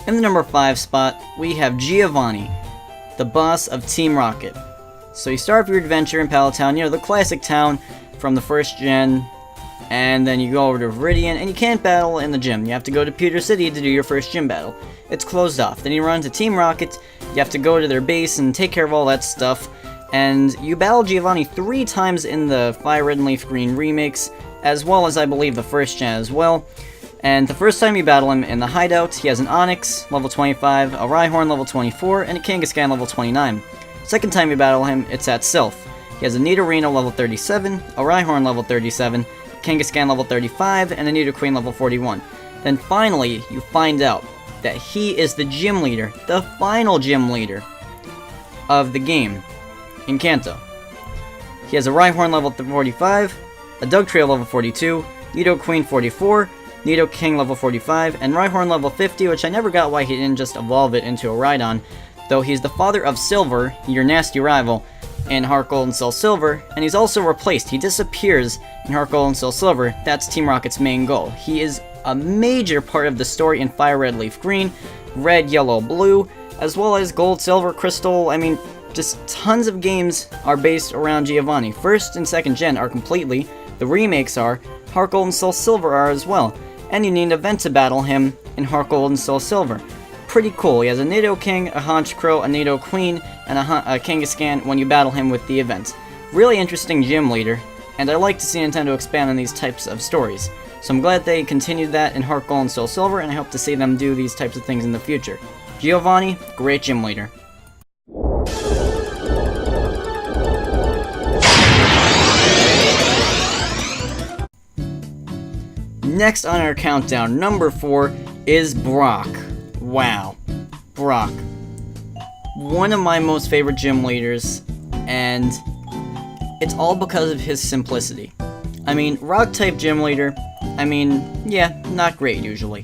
In the number 5 spot, we have Giovanni, the boss of Team Rocket. So you start off your adventure in Palatown, you know, the classic town from the first gen, and then you go over to Viridian, and you can't battle in the gym. You have to go to Pewter City to do your first gym battle. It's closed off. Then you run to Team Rocket, you have to go to their base and take care of all that stuff, and you battle Giovanni 3 times in the Fire Red and Leaf Green remakes, as well as I believe the first gen as well. And the first time you battle him in the hideout, he has an Onyx, level 25, a Rhyhorn, level 24, and a Kangaskhan, level 29. Second time you battle him, it's at Sylph. He has a Nidorino, level 37, a Rhyhorn, level 37, a Kangaskhan, level 35, and a Nidoqueen, level 41. Then finally, you find out that he is the gym leader, the final gym leader of the game in Kanto. He has a Rhyhorn, level 45, a Dugtrio, level 42, Nidoqueen, 44, Nidoking, level 45, and Rhyhorn, level 50, which I never got why he didn't just evolve it into a Rhydon, though he's the father of Silver, your nasty rival, in Heart Gold and Soul Silver, and he's also replaced. He disappears in Heart Gold and Soul Silver. That's Team Rocket's main goal. He is a major part of the story in Fire Red, Leaf Green, Red, Yellow, Blue, as well as Gold, Silver, Crystal. I mean, just tons of games are based around Giovanni. First and second gen are completely. The remakes are. Heart Gold and Soul Silver are as well. And you need an event to battle him in Heart Gold and Soul Silver. Pretty cool. He has a Nidoking, a Honchkrow, a Nidoqueen, and a Kangaskhan when you battle him with the event. Really interesting gym leader, and I like to see Nintendo expand on these types of stories. So I'm glad they continued that in Heart Gold and Soul Silver, and I hope to see them do these types of things in the future. Giovanni, great gym leader. Next on our countdown, number 4, is Brock. Wow. Brock. One of my most favorite gym leaders, and it's all because of his simplicity. I mean, Rock-type gym leader, I mean, yeah, not great usually.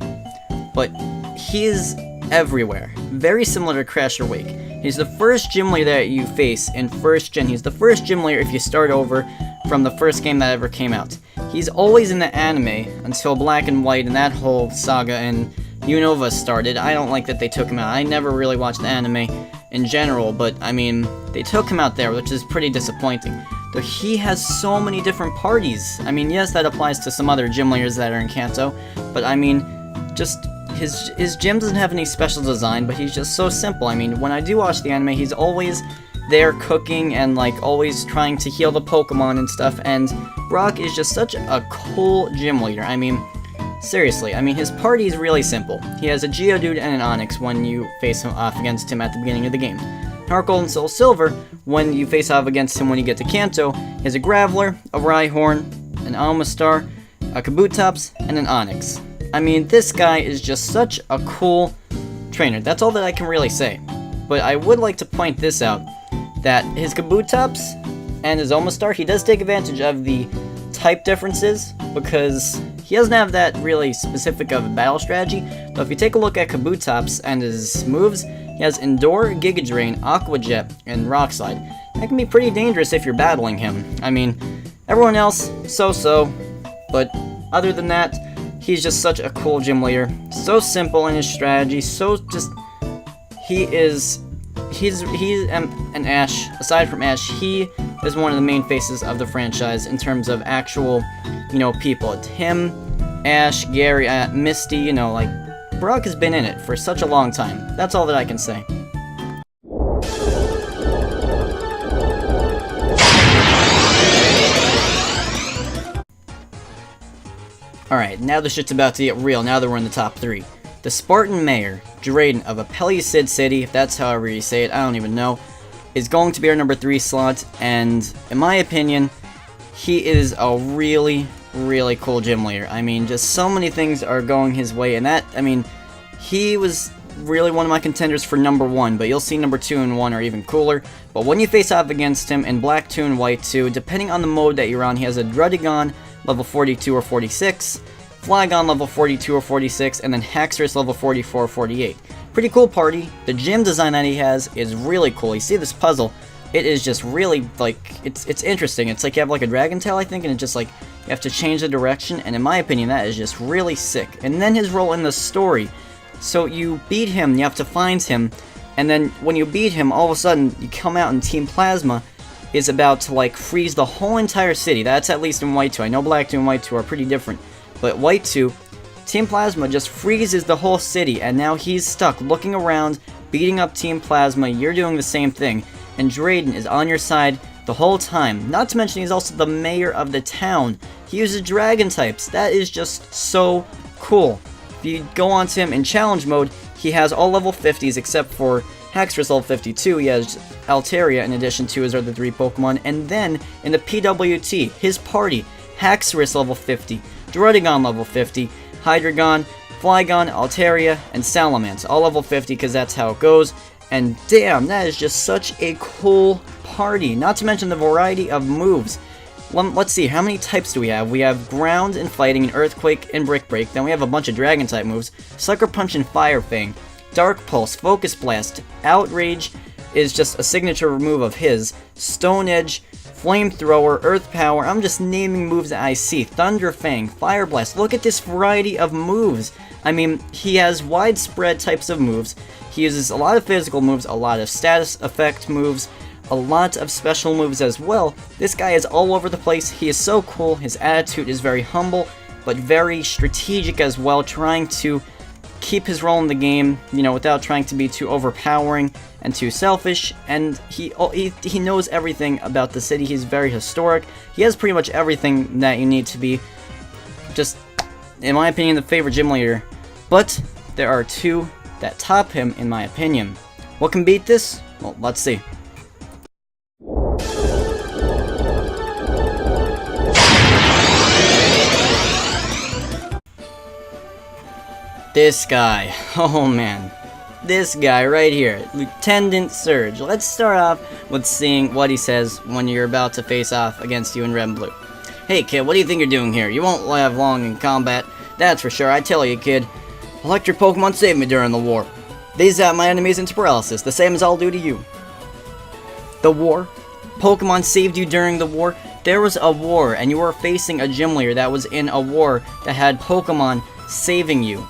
But he is everywhere. Very similar to Crash or Wake. He's the first gym leader that you face in first gen. He's the first gym leader if you start over from the first game that ever came out. He's always in the anime until Black and White and that whole saga and Unova started. I don't like that they took him out. I never really watched the anime in general, but I mean, they took him out there, which is pretty disappointing. Though he has so many different parties. I mean, yes, that applies to some other gym leaders that are in Kanto, but I mean, just his gym doesn't have any special design, but he's just so simple. I mean, when I do watch the anime, he's always there cooking and like always trying to heal the Pokemon and stuff, and Brock is just such a cool gym leader. I mean, seriously, I mean, his party is really simple. He has a Geodude and an Onix when you face off against him at the beginning of the game. Heart Gold and Soul Silver, when you face off against him when you get to Kanto, he has a Graveler, a Rhyhorn, an Almastar, a Kabutops, and an Onix. I mean, this guy is just such a cool trainer. That's all that I can really say. But I would like to point this out, that his Kabutops and his Almastar, he does take advantage of the type differences, because he doesn't have that really specific of a battle strategy. Though if you take a look at Kabutops and his moves, he has Endure, Giga Drain, Aqua Jet, and Rock Slide. That can be pretty dangerous if you're battling him. I mean, everyone else, so-so, but other than that, he's just such a cool gym leader. So simple in his strategy, so just, he's an Ash. Aside from Ash, he is one of the main faces of the franchise in terms of actual, you know, people. It's him, Ash, Gary, Misty, you know, like, Brock has been in it for such a long time. That's all that I can say. Alright, now the shit's about to get real, now that we're in the top 3. The Spartan Mayor, Drayden of Apellicid City, if that's however you say it, I don't even know, is going to be our number 3 slot, and in my opinion, he is a really, really cool gym leader. I mean, just so many things are going his way, and that, I mean, he was really one of my contenders for number 1, but you'll see number 2 and 1 are even cooler. But when you face off against him in Black 2 and White 2, depending on the mode that you're on, he has a Druddigon level 42 or 46, Flygon level 42 or 46, and then Haxorus level 44 or 48. Pretty cool party. The gym design that he has is really cool. You see this puzzle, it is just really, like, it's interesting. It's like you have like a dragon tail, I think, and it's just like, you have to change the direction, and in my opinion, that is just really sick. And then his role in the story, So you beat him, you have to find him, and then when you beat him, all of a sudden, you come out and Team Plasma is about to, like, freeze the whole entire city. That's at least in White 2. I know Black 2 and White 2 are pretty different, but White 2, Team Plasma just freezes the whole city, and now he's stuck looking around, beating up Team Plasma. You're doing the same thing, and Drayden is on your side the whole time. Not to mention he's also the mayor of the town. He uses dragon types. That is just so cool. If you go on to him in challenge mode, he has all level 50s except for Haxorus level 52. He has Altaria in addition to his other 3 Pokemon. And then in the PWT, his party, Haxorus level 50, Druddigon level 50, Hydreigon, Flygon, Altaria, and Salamence, all level 50 because that's how it goes. And damn, that is just such a cool party. Not to mention the variety of moves. Let's see, how many types do we have? We have Ground and Fighting and Earthquake and Brick Break. Then we have a bunch of Dragon type moves. Sucker Punch and Fire Fang. Dark Pulse, Focus Blast. Outrage is just a signature move of his. Stone Edge, Flamethrower, Earth Power. I'm just naming moves that I see. Thunder Fang, Fire Blast. Look at this variety of moves. I mean, he has widespread types of moves. He uses a lot of physical moves, a lot of status effect moves, a lot of special moves as well. This guy is all over the place. He is so cool. His attitude is very humble, but very strategic as well, trying to keep his role in the game, you know, without trying to be too overpowering and too selfish. And he knows everything about the city. He's very historic. He has pretty much everything that you need to be, just, in my opinion, the favorite gym leader. But there are 2 that top him, in my opinion. What can beat this? Well, let's see. This guy, oh man, this guy right here, Lieutenant Surge. Let's start off with seeing what he says when you're about to face off against you in Red and Blue. Hey kid, what do you think you're doing here? You won't live long in combat, that's for sure. I tell you kid, electric Pokemon saved me during the war. They zapped my enemies into paralysis, the same as I'll do to you. The war? Pokemon saved you during the war? There was a war, and you were facing a gym leader that was in a war that had Pokemon saving you.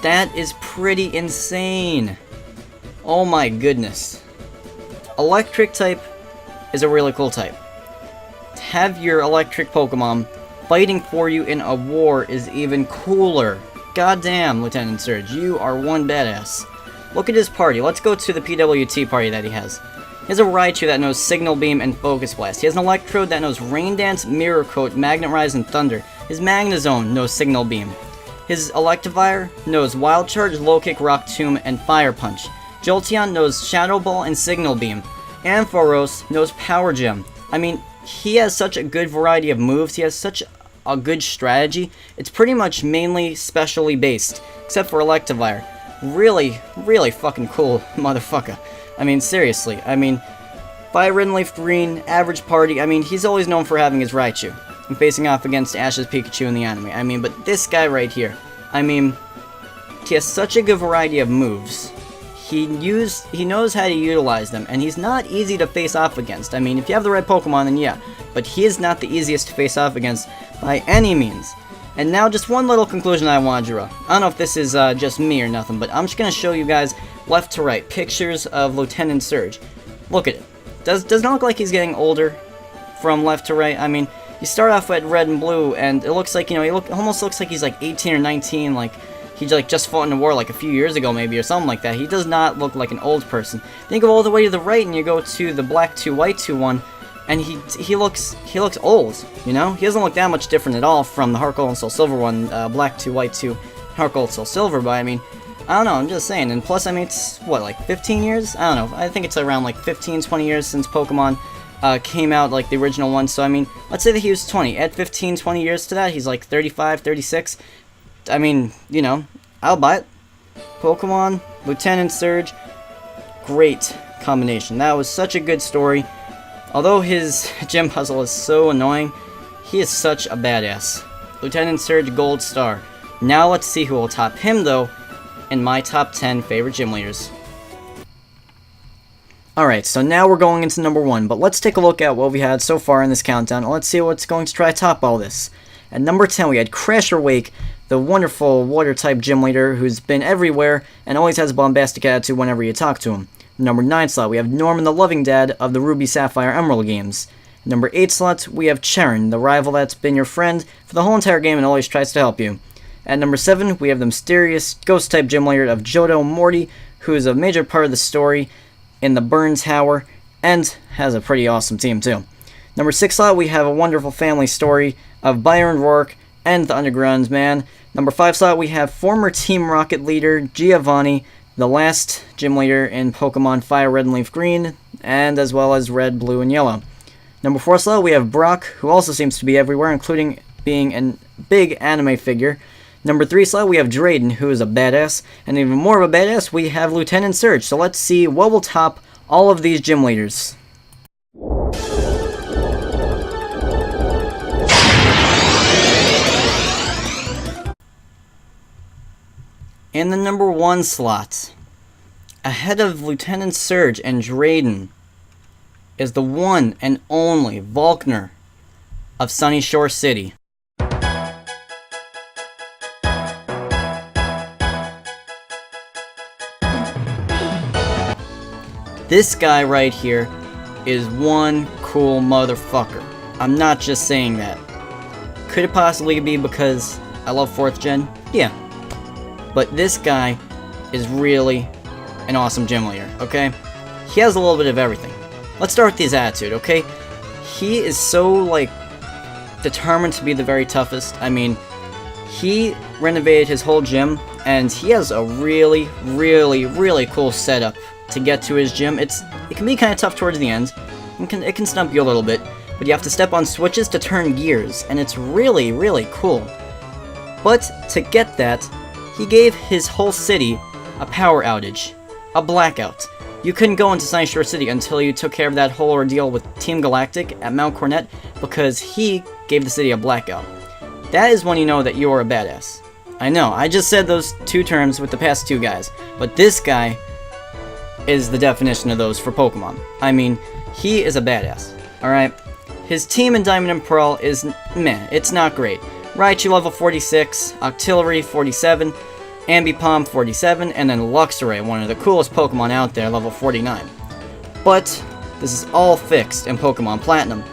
That is pretty insane. Oh my goodness. Electric type is a really cool type. To have your electric Pokemon fighting for you in a war is even cooler. Goddamn, Lieutenant Surge, you are one badass. Look at his party. Let's go to the PWT party that he has. He has a Raichu that knows Signal Beam and Focus Blast. He has an Electrode that knows Rain Dance, Mirror Coat, Magnet Rise, and Thunder. His Magnezone knows Signal Beam. His Electivire knows Wild Charge, Low Kick, Rock Tomb, and Fire Punch. Jolteon knows Shadow Ball and Signal Beam. Ampharos knows Power Gem. I mean, he has such a good variety of moves. He has such a good strategy. It's pretty much mainly specially based, except for Electivire. Really, really fucking cool motherfucker. I mean, seriously. I mean, Fire Red and Leaf Green, average party. I mean, he's always known for having his Raichu and facing off against Ash's Pikachu in the anime. I mean, but this guy right here, I mean, he has such a good variety of moves. He knows how to utilize them, and he's not easy to face off against. I mean, if you have the right Pokemon, then yeah, but he is not the easiest to face off against by any means. And now, just one little conclusion I want to draw. I don't know if this is just me or nothing, but I'm just going to show you guys left to right pictures of Lieutenant Surge. Look at it. Does not look like he's getting older from left to right. I mean, you start off at Red and Blue, and it looks like, you know, he almost looks like he's like 18 or 19, like he like just fought in a war like a few years ago maybe, or something like that. He does not look like an old person. Then you go all the way to the right, and you go to the Black 2, White 2 one, and he looks old, you know? He doesn't look that much different at all from the Heart Gold and Soul Silver one, Black 2, White 2, Heart Gold, Soul Silver, but I mean, I don't know, I'm just saying. And plus, I mean, it's, what, like 15 years? I don't know, I think it's around like 15, 20 years since Pokemon came out, like the original one. So I mean, let's say that he was 20, add 15, 20 years to that, he's like 35, 36. I mean, you know, I'll buy it. Pokemon, Lieutenant Surge, great combination. That was such a good story. Although his gym puzzle is so annoying, he is such a badass. Lieutenant Surge, Gold Star. Now let's see who will top him, though, in my top 10 favorite gym leaders. Alright, so now we're going into number 1, but let's take a look at what we had so far in this countdown, and let's see what's going to try to top all this. At number 10, we had Crasher Wake, the wonderful water-type gym leader who's been everywhere and always has a bombastic attitude whenever you talk to him. Number 9 slot, we have Norman, the loving dad of the Ruby, Sapphire, Emerald games. Number 8 slot, we have Charon, the rival that's been your friend for the whole entire game and always tries to help you. At number 7, we have the mysterious ghost-type gym leader of Johto Morty, who is a major part of the story in the Burn Tower, and has a pretty awesome team too. Number 6 slot, we have a wonderful family story of Byron Rourke and the Underground Man. Number 5 slot, we have former Team Rocket leader Giovanni, the last gym leader in Pokemon Fire Red and Leaf Green, and as well as Red, Blue, and Yellow. Number 4 slot, we have Brock, who also seems to be everywhere, including being a big anime figure. Number 3 slot, we have Drayden, who is a badass, and even more of a badass, we have Lieutenant Surge. So let's see what will top all of these gym leaders. In the number 1 slot, ahead of Lieutenant Surge and Drayden, is the one and only Volkner of Sunny Shore City. This guy right here is one cool motherfucker. I'm not just saying that. Could it possibly be because I love 4th gen? Yeah. But this guy is really an awesome gym leader, okay? He has a little bit of everything. Let's start with his attitude, okay? He is so, like, determined to be the very toughest. I mean, he renovated his whole gym, and he has a really, really, really cool setup to get to his gym. It can be kind of tough towards the end. It can stump you a little bit, but you have to step on switches to turn gears, and it's really, really cool. But to get that, he gave his whole city a power outage, a blackout. You couldn't go into Sunny Shore City until you took care of that whole ordeal with Team Galactic at Mount Cornet, because he gave the city a blackout. That is when you know that you are a badass. I know, I just said those 2 terms with the past 2 guys, but this guy is the definition of those for Pokemon. I mean, he is a badass, alright? His team in Diamond and Pearl is meh, it's not great. Raichu level 46, Octillery 47, Ambipom 47, and then Luxray, one of the coolest Pokemon out there, level 49. But this is all fixed in Pokemon Platinum.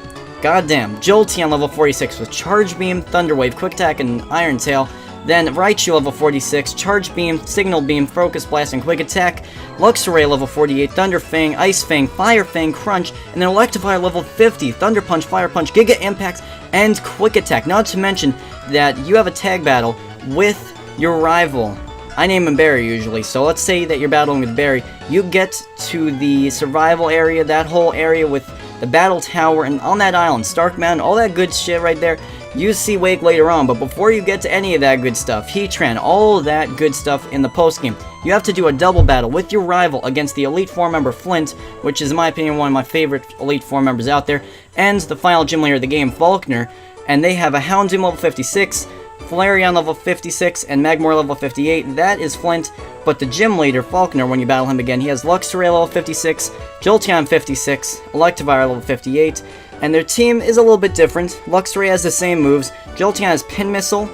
Goddamn, Jolteon level 46 with Charge Beam, Thunder Wave, Quick Attack, and Iron Tail. Then Raichu level 46, Charge Beam, Signal Beam, Focus Blast, and Quick Attack. Luxray level 48, Thunder Fang, Ice Fang, Fire Fang, Crunch, and then Electivire level 50, Thunder Punch, Fire Punch, Giga Impact, and Quick Attack. Not to mention that you have a tag battle with your rival. I name him Barry usually, so let's say that you're battling with Barry. You get to the survival area, that whole area with the battle tower, and on that island, Stark Mountain, all that good shit right there. You see Wake later on, but before you get to any of that good stuff, Heatran, all of that good stuff in the postgame, you have to do a double battle with your rival against the Elite Four member Flint, which is in my opinion one of my favorite Elite Four members out there, and the final gym leader of the game, Faulkner, and they have a Houndoom level 56, Flareon level 56, and Magmar level 58. That is Flint, but the gym leader, Faulkner, when you battle him again, he has Luxray level 56, Jolteon 56, Electivire level 58, and their team is a little bit different. Luxray has the same moves, Jolteon has Pin Missile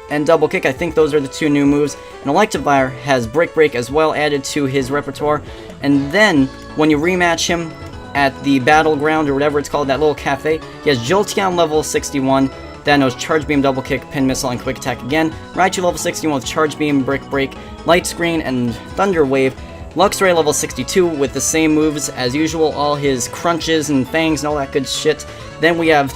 and Double Kick, I think those are the 2 new moves, and Electivire has Brick Break as well added to his repertoire, and then when you rematch him at the battleground or whatever it's called, that little cafe, he has Jolteon level 61, that knows Charge Beam, Double Kick, Pin Missile, and Quick Attack again. Raichu level 61 with Charge Beam, Brick Break, Light Screen, and Thunder Wave. Luxray level 62 with the same moves as usual, all his crunches and fangs and all that good shit. Then we have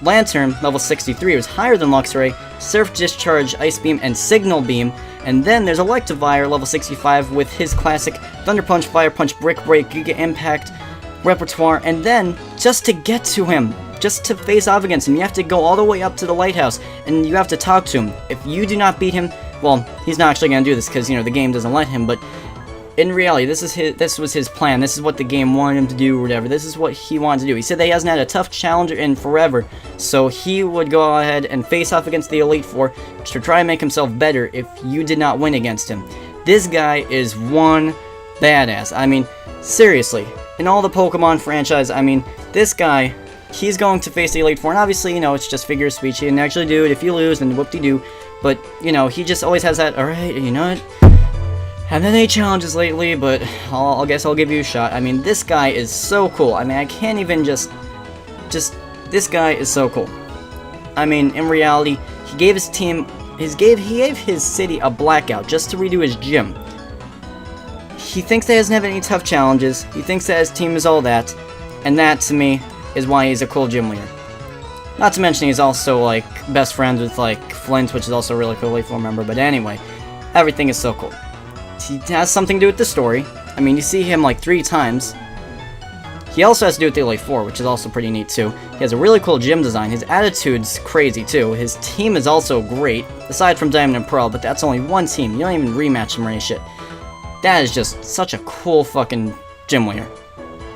Lantern level 63, who's higher than Luxray, Surf Discharge, Ice Beam, and Signal Beam. And then there's Electivire level 65 with his classic Thunder Punch, Fire Punch, Brick Break, Giga Impact repertoire. And then, just to get to him, just to face off against him, you have to go all the way up to the lighthouse, and you have to talk to him. If you do not beat him, well, he's not actually going to do this because, you know, the game doesn't let him, but in reality, this was his plan. This is what the game wanted him to do or whatever. This is what he wanted to do. He said that he hasn't had a tough challenger in forever, so he would go ahead and face off against the Elite Four to try and make himself better if you did not win against him. This guy is one badass. I mean, seriously, in all the Pokemon franchise, I mean, this guy, he's going to face the Elite Four, and obviously, you know, it's just figure of speech. He didn't actually do it. If you lose, then whoop-de-doo. But, you know, he just always has that, alright, you know what? Haven't had any challenges lately, but I guess I'll give you a shot. I mean, this guy is so cool. I mean, I can't even just, this guy is so cool. I mean, in reality, he gave his team, he gave his city a blackout just to redo his gym. He thinks that he doesn't have any tough challenges, he thinks that his team is all that, and that, to me, is why he's a cool gym leader. Not to mention he's also, like, best friends with, like, Flint, which is also a really cool lethal member, but anyway, everything is so cool. He has something to do with the story. I mean, you see him, like, 3 times. He also has to do with the Elite 4, which is also pretty neat, too. He has a really cool gym design. His attitude's crazy, too. His team is also great, aside from Diamond and Pearl, but that's only one team. You don't even rematch him or any shit. That is just such a cool fucking gym leader.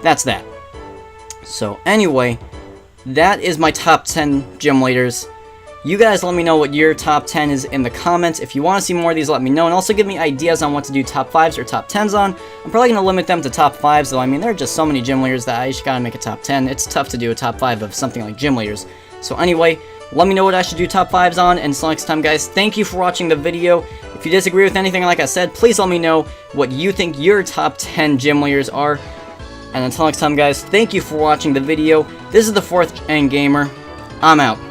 That's that. So, anyway, that is my top 10 gym leaders. You guys let me know what your top 10 is in the comments. If you want to see more of these, let me know. And also give me ideas on what to do top 5s or top 10s on. I'm probably going to limit them to top 5s, though. I mean, there are just so many gym leaders that I just gotta make a top 10. It's tough to do a top 5 of something like gym leaders. So anyway, let me know what I should do top 5s on. And until next time, guys, thank you for watching the video. If you disagree with anything like I said, please let me know what you think your top 10 gym leaders are. And until next time, guys, thank you for watching the video. This is the 4th Gen Gamer. I'm out.